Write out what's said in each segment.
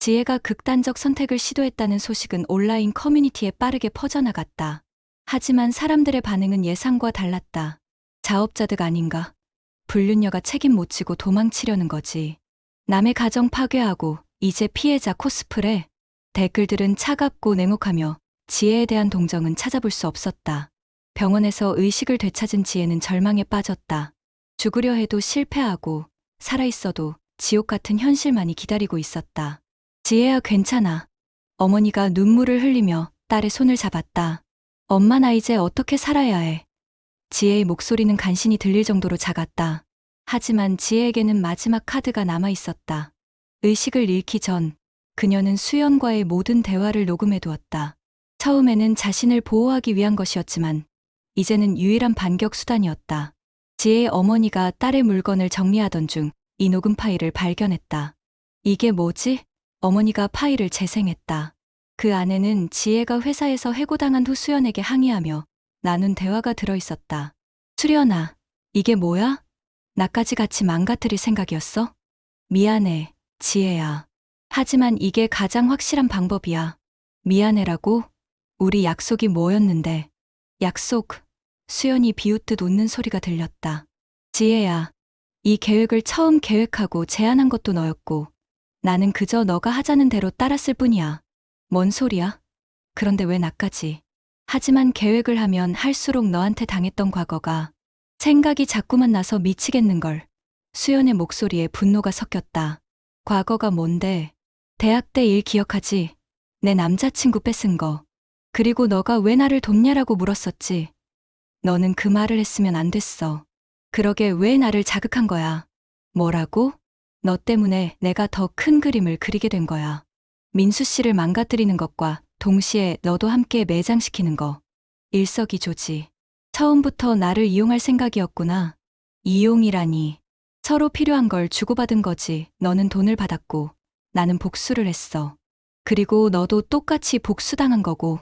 지혜가 극단적 선택을 시도했다는 소식은 온라인 커뮤니티에 빠르게 퍼져나갔다. 하지만 사람들의 반응은 예상과 달랐다. 자업자득 아닌가? 불륜녀가 책임 못 지고 도망치려는 거지. 남의 가정 파괴하고 이제 피해자 코스프레. 댓글들은 차갑고 냉혹하며 지혜에 대한 동정은 찾아볼 수 없었다. 병원에서 의식을 되찾은 지혜는 절망에 빠졌다. 죽으려 해도 실패하고 살아있어도 지옥 같은 현실만이 기다리고 있었다. 지혜야, 괜찮아. 어머니가 눈물을 흘리며 딸의 손을 잡았다. 엄마, 나 이제 어떻게 살아야 해? 지혜의 목소리는 간신히 들릴 정도로 작았다. 하지만 지혜에게는 마지막 카드가 남아 있었다. 의식을 잃기 전 그녀는 수연과의 모든 대화를 녹음해 두었다. 처음에는 자신을 보호하기 위한 것이었지만 이제는 유일한 반격 수단이었다. 지혜의 어머니가 딸의 물건을 정리하던 중 이 녹음 파일을 발견했다. 이게 뭐지? 어머니가 파일을 재생했다. 그 안에는 지혜가 회사에서 해고당한 후 수연에게 항의하며 나눈 대화가 들어있었다. 수연아, 이게 뭐야? 나까지 같이 망가뜨릴 생각이었어? 미안해, 지혜야. 하지만 이게 가장 확실한 방법이야. 미안해라고? 우리 약속이 뭐였는데? 약속. 수연이 비웃듯 웃는 소리가 들렸다. 지혜야, 이 계획을 처음 계획하고 제안한 것도 너였고 나는 그저 너가 하자는 대로 따랐을 뿐이야. 뭔 소리야? 그런데 왜 나까지? 하지만 계획을 하면 할수록 너한테 당했던 과거가 생각이 자꾸만 나서 미치겠는걸. 수연의 목소리에 분노가 섞였다. 과거가 뭔데? 대학 때 일 기억하지? 내 남자친구 뺏은 거. 그리고 너가 왜 나를 돕냐라고 물었었지. 너는 그 말을 했으면 안 됐어. 그러게 왜 나를 자극한 거야? 뭐라고? 너 때문에 내가 더 큰 그림을 그리게 된 거야. 민수 씨를 망가뜨리는 것과 동시에 너도 함께 매장시키는 거. 일석이조지. 처음부터 나를 이용할 생각이었구나. 이용이라니. 서로 필요한 걸 주고받은 거지. 너는 돈을 받았고 나는 복수를 했어. 그리고 너도 똑같이 복수당한 거고.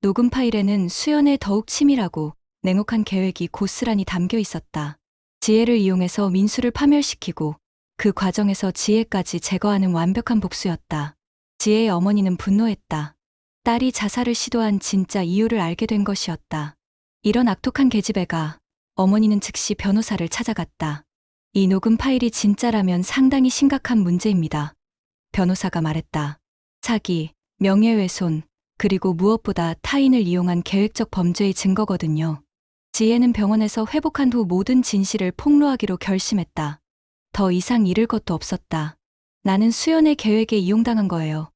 녹음 파일에는 수연의 더욱 치밀하고 냉혹한 계획이 고스란히 담겨 있었다. 지혜를 이용해서 민수를 파멸시키고 그 과정에서 지혜까지 제거하는 완벽한 복수였다. 지혜의 어머니는 분노했다. 딸이 자살을 시도한 진짜 이유를 알게 된 것이었다. 이런 악독한 계집애가. 어머니는 즉시 변호사를 찾아갔다. 이 녹음 파일이 진짜라면 상당히 심각한 문제입니다. 변호사가 말했다. 사기, 명예훼손, 그리고 무엇보다 타인을 이용한 계획적 범죄의 증거거든요. 지혜는 병원에서 회복한 후 모든 진실을 폭로하기로 결심했다. 더 이상 잃을 것도 없었다. 나는 수연의 계획에 이용당한 거예요.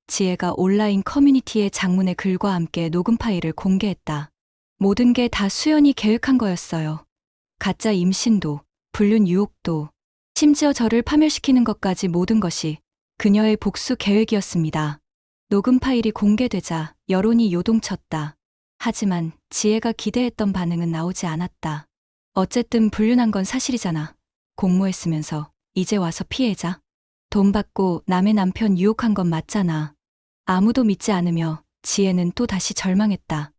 지혜가 온라인 커뮤니티의 장문의 글과 함께 녹음 파일을 공개했다. 모든 게 다 수연이 계획한 거였어요. 가짜 임신도, 불륜 유혹도, 심지어 저를 파멸시키는 것까지 모든 것이 그녀의 복수 계획이었습니다. 녹음 파일이 공개되자 여론이 요동쳤다. 하지만 지혜가 기대했던 반응은 나오지 않았다. 어쨌든 불륜한 건 사실이잖아. 공모했으면서 이제 와서 피해자. 돈 받고 남의 남편 유혹한 건 맞잖아. 아무도 믿지 않으며 지혜는 또 다시 절망했다.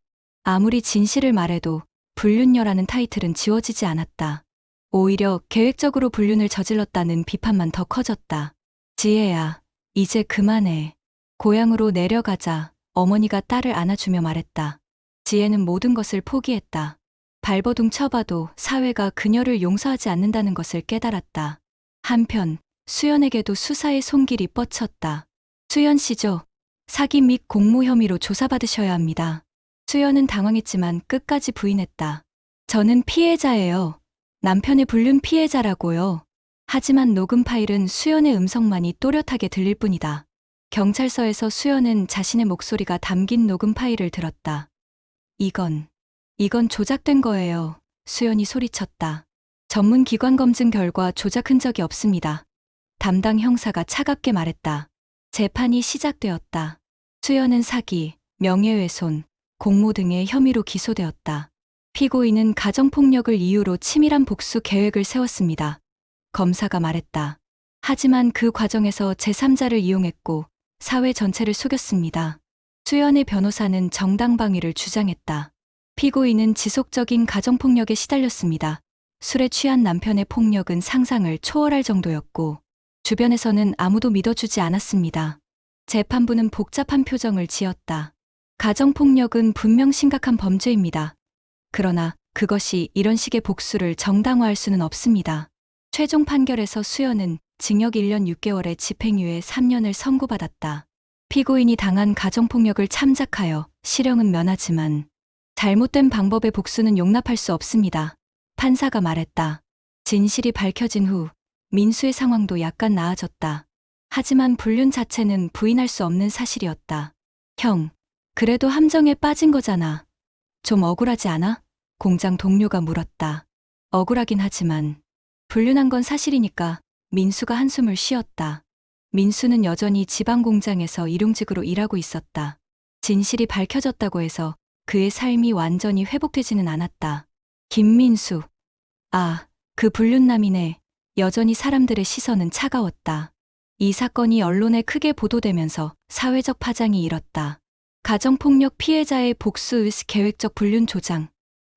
아무리 진실을 말해도 불륜녀라는 타이틀은 지워지지 않았다. 오히려 계획적으로 불륜을 저질렀다는 비판만 더 커졌다. 지혜야, 이제 그만해. 고향으로 내려가자. 어머니가 딸을 안아주며 말했다. 지혜는 모든 것을 포기했다. 발버둥 쳐봐도 사회가 그녀를 용서하지 않는다는 것을 깨달았다. 한편 수연에게도 수사의 손길이 뻗쳤다. 수연 씨죠. 사기 및 공모 혐의로 조사받으셔야 합니다. 수연은 당황했지만 끝까지 부인했다. 저는 피해자예요. 남편의 불륜 피해자라고요. 하지만 녹음 파일은 수연의 음성만이 또렷하게 들릴 뿐이다. 경찰서에서 수연은 자신의 목소리가 담긴 녹음 파일을 들었다. 이건 조작된 거예요. 수연이 소리쳤다. 전문 기관 검증 결과 조작 흔적이 없습니다. 담당 형사가 차갑게 말했다. 재판이 시작되었다. 수연은 사기, 명예훼손, 공모 등의 혐의로 기소되었다. 피고인은 가정폭력을 이유로 치밀한 복수 계획을 세웠습니다. 검사가 말했다. 하지만 그 과정에서 제3자를 이용했고 사회 전체를 속였습니다. 수연의 변호사는 정당방위를 주장했다. 피고인은 지속적인 가정폭력에 시달렸습니다. 술에 취한 남편의 폭력은 상상을 초월할 정도였고 주변에서는 아무도 믿어주지 않았습니다. 재판부는 복잡한 표정을 지었다. 가정폭력은 분명 심각한 범죄입니다. 그러나 그것이 이런 식의 복수를 정당화할 수는 없습니다. 최종 판결에서 수연은 징역 1년 6개월에 집행유예 3년을 선고받았다. 피고인이 당한 가정폭력을 참작하여 실형은 면하지만 잘못된 방법의 복수는 용납할 수 없습니다. 판사가 말했다. 진실이 밝혀진 후 민수의 상황도 약간 나아졌다. 하지만 불륜 자체는 부인할 수 없는 사실이었다. 형, 그래도 함정에 빠진 거잖아. 좀 억울하지 않아? 공장 동료가 물었다. 억울하긴 하지만 불륜한 건 사실이니까. 민수가 한숨을 쉬었다. 민수는 여전히 지방 공장에서 일용직으로 일하고 있었다. 진실이 밝혀졌다고 해서 그의 삶이 완전히 회복되지는 않았다. 김민수. 아, 그 불륜남이네. 여전히 사람들의 시선은 차가웠다. 이 사건이 언론에 크게 보도되면서 사회적 파장이 일었다. 가정폭력 피해자의 복수 의식, 계획적 불륜 조장,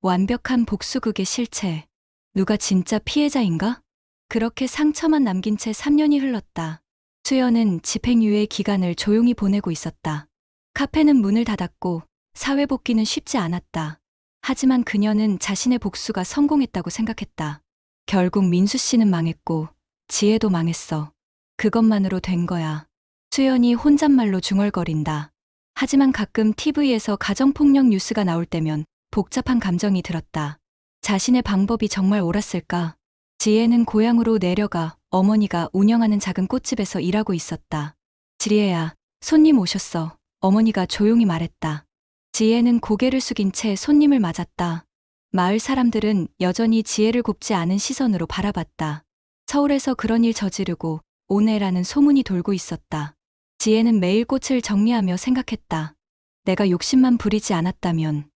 완벽한 복수극의 실체. 누가 진짜 피해자인가? 그렇게 상처만 남긴 채 3년이 흘렀다. 수연은 집행유예 기간을 조용히 보내고 있었다. 카페는 문을 닫았고 사회 복귀는 쉽지 않았다. 하지만 그녀는 자신의 복수가 성공했다고 생각했다. 결국 민수 씨는 망했고 지혜도 망했어. 그것만으로 된 거야. 수연이 혼잣말로 중얼거린다. 하지만 가끔 TV에서 가정폭력 뉴스가 나올 때면 복잡한 감정이 들었다. 자신의 방법이 정말 옳았을까? 지혜는 고향으로 내려가 어머니가 운영하는 작은 꽃집에서 일하고 있었다. 지혜야, 손님 오셨어. 어머니가 조용히 말했다. 지혜는 고개를 숙인 채 손님을 맞았다. 마을 사람들은 여전히 지혜를 곱지 않은 시선으로 바라봤다. 서울에서 그런 일 저지르고 오네라는 소문이 돌고 있었다. 지혜는 매일 꽃을 정리하며 생각했다. 내가 욕심만 부리지 않았다면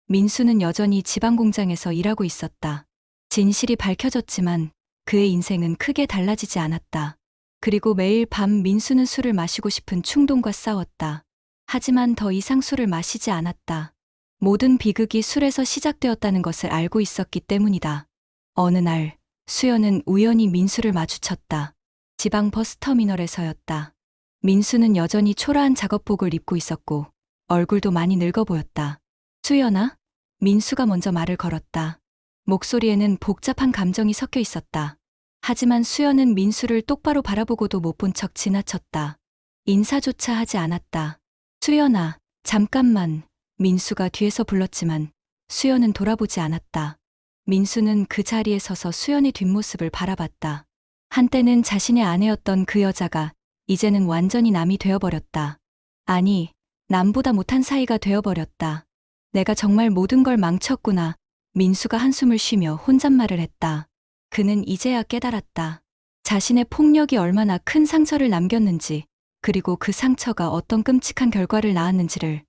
민수는 여전히 지방 공장에서 일하고 있었다. 진실이 밝혀졌지만 그의 인생은 크게 달라지지 않았다. 그리고 매일 밤 민수는 술을 마시고 싶은 충동과 싸웠다. 하지만 더 이상 술을 마시지 않았다. 모든 비극이 술에서 시작되었다는 것을 알고 있었기 때문이다. 어느 날 수연은 우연히 민수를 마주쳤다. 지방 버스터미널에서였다. 민수는 여전히 초라한 작업복을 입고 있었고 얼굴도 많이 늙어 보였다. 수연아? 민수가 먼저 말을 걸었다. 목소리에는 복잡한 감정이 섞여 있었다. 하지만 수연은 민수를 똑바로 바라보고도 못 본 척 지나쳤다. 인사조차 하지 않았다. 수연아, 잠깐만. 민수가 뒤에서 불렀지만 수연은 돌아보지 않았다. 민수는 그 자리에 서서 수연의 뒷모습을 바라봤다. 한때는 자신의 아내였던 그 여자가 이제는 완전히 남이 되어버렸다. 아니, 남보다 못한 사이가 되어버렸다. 내가 정말 모든 걸 망쳤구나. 민수가 한숨을 쉬며 혼잣말을 했다. 그는 이제야 깨달았다. 자신의 폭력이 얼마나 큰 상처를 남겼는지, 그리고 그 상처가 어떤 끔찍한 결과를 낳았는지를.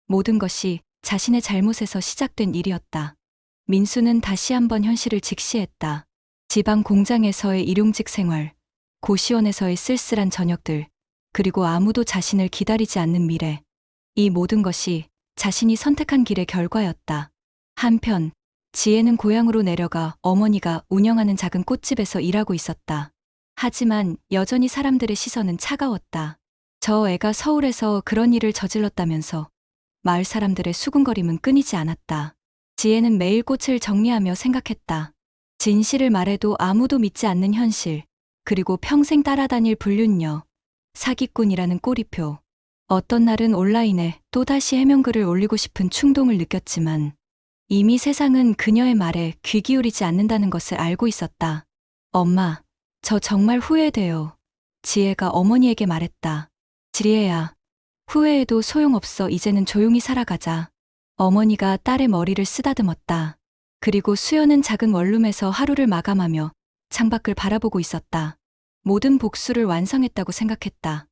모든 것이 자신의 잘못에서 시작된 일이었다. 민수는 다시 한번 현실을 직시했다. 지방 공장에서의 일용직 생활, 고시원에서의 쓸쓸한 저녁들, 그리고 아무도 자신을 기다리지 않는 미래. 이 모든 것이 자신이 선택한 길의 결과였다. 한편 지혜는 고향으로 내려가 어머니가 운영하는 작은 꽃집에서 일하고 있었다. 하지만 여전히 사람들의 시선은 차가웠다. 저 애가 서울에서 그런 일을 저질렀다면서. 마을 사람들의 수군거림은 끊이지 않았다. 지혜는 매일 꽃을 정리하며 생각했다. 진실을 말해도 아무도 믿지 않는 현실, 그리고 평생 따라다닐 불륜녀, 사기꾼이라는 꼬리표. 어떤 날은 온라인에 또다시 해명글을 올리고 싶은 충동을 느꼈지만 이미 세상은 그녀의 말에 귀 기울이지 않는다는 것을 알고 있었다. 엄마, 저 정말 후회돼요. 지혜가 어머니에게 말했다. 지혜야, 후회해도 소용없어. 이제는 조용히 살아가자. 어머니가 딸의 머리를 쓰다듬었다. 그리고 수연은 작은 원룸에서 하루를 마감하며 창밖을 바라보고 있었다. 모든 복수를 완성했다고 생각했다.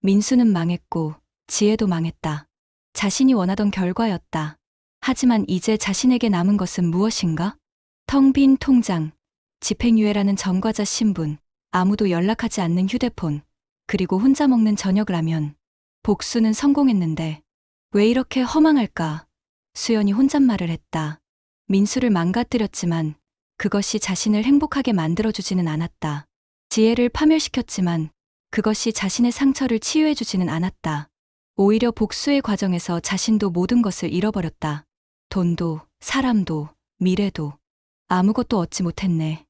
민수는 망했고 지혜도 망했다. 자신이 원하던 결과였다. 하지만 이제 자신에게 남은 것은 무엇인가? 텅 빈 통장, 집행유예라는 전과자 신분, 아무도 연락하지 않는 휴대폰, 그리고 혼자 먹는 저녁 라면. 복수는 성공했는데 왜 이렇게 허망할까? 수연이 혼잣말을 했다. 민수를 망가뜨렸지만 그것이 자신을 행복하게 만들어주지는 않았다. 지혜를 파멸시켰지만 그것이 자신의 상처를 치유해주지는 않았다. 오히려 복수의 과정에서 자신도 모든 것을 잃어버렸다. 돈도, 사람도, 미래도. 아무것도 얻지 못했네.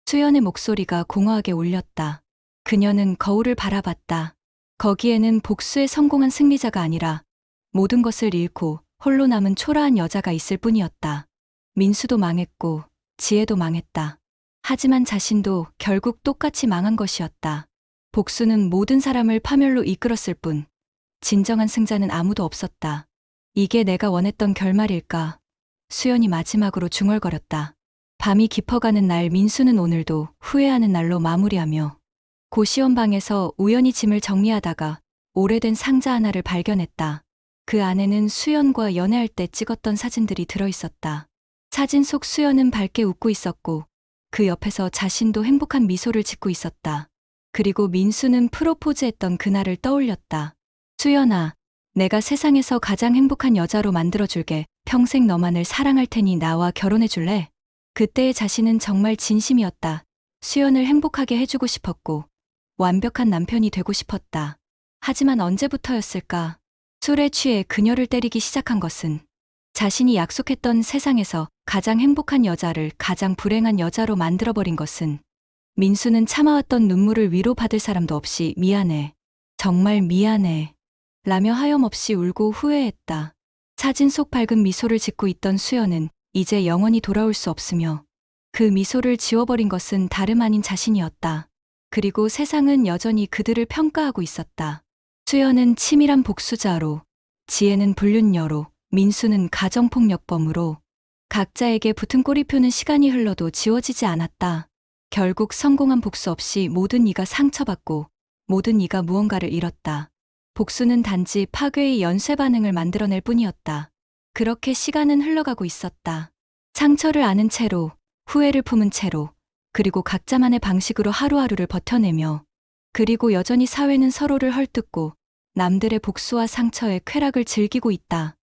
수연의 목소리가 공허하게 울렸다. 그녀는 거울을 바라봤다. 거기에는 복수에 성공한 승리자가 아니라 모든 것을 잃고 홀로 남은 초라한 여자가 있을 뿐이었다. 민수도 망했고 지혜도 망했다. 하지만 자신도 결국 똑같이 망한 것이었다. 복수는 모든 사람을 파멸로 이끌었을 뿐 진정한 승자는 아무도 없었다. 이게 내가 원했던 결말일까? 수연이 마지막으로 중얼거렸다. 밤이 깊어가는 날 민수는 오늘도 후회하는 날로 마무리하며 고시원 방에서 우연히 짐을 정리하다가 오래된 상자 하나를 발견했다. 그 안에는 수연과 연애할 때 찍었던 사진들이 들어있었다. 사진 속 수연은 밝게 웃고 있었고 그 옆에서 자신도 행복한 미소를 짓고 있었다. 그리고 민수는 프로포즈했던 그날을 떠올렸다. 수연아, 내가 세상에서 가장 행복한 여자로 만들어줄게. 평생 너만을 사랑할 테니 나와 결혼해줄래? 그때의 자신은 정말 진심이었다. 수연을 행복하게 해주고 싶었고 완벽한 남편이 되고 싶었다. 하지만 언제부터였을까? 술에 취해 그녀를 때리기 시작한 것은 자신이 약속했던 세상에서 가장 행복한 여자를 가장 불행한 여자로 만들어버린 것은 민수는 참아왔던 눈물을 위로받을 사람도 없이 미안해. 정말 미안해. 라며 하염없이 울고 후회했다. 사진 속 밝은 미소를 짓고 있던 수연은 이제 영원히 돌아올 수 없으며 그 미소를 지워버린 것은 다름 아닌 자신이었다. 그리고 세상은 여전히 그들을 평가하고 있었다. 수연은 치밀한 복수자로, 지혜는 불륜녀로, 민수는 가정폭력범으로 각자에게 붙은 꼬리표는 시간이 흘러도 지워지지 않았다. 결국 성공한 복수 없이 모든 이가 상처받고 모든 이가 무언가를 잃었다. 복수는 단지 파괴의 연쇄 반응을 만들어낼 뿐이었다. 그렇게 시간은 흘러가고 있었다. 상처를 아는 채로, 후회를 품은 채로, 그리고 각자만의 방식으로 하루하루를 버텨내며, 그리고 여전히 사회는 서로를 헐뜯고 남들의 복수와 상처에 쾌락을 즐기고 있다.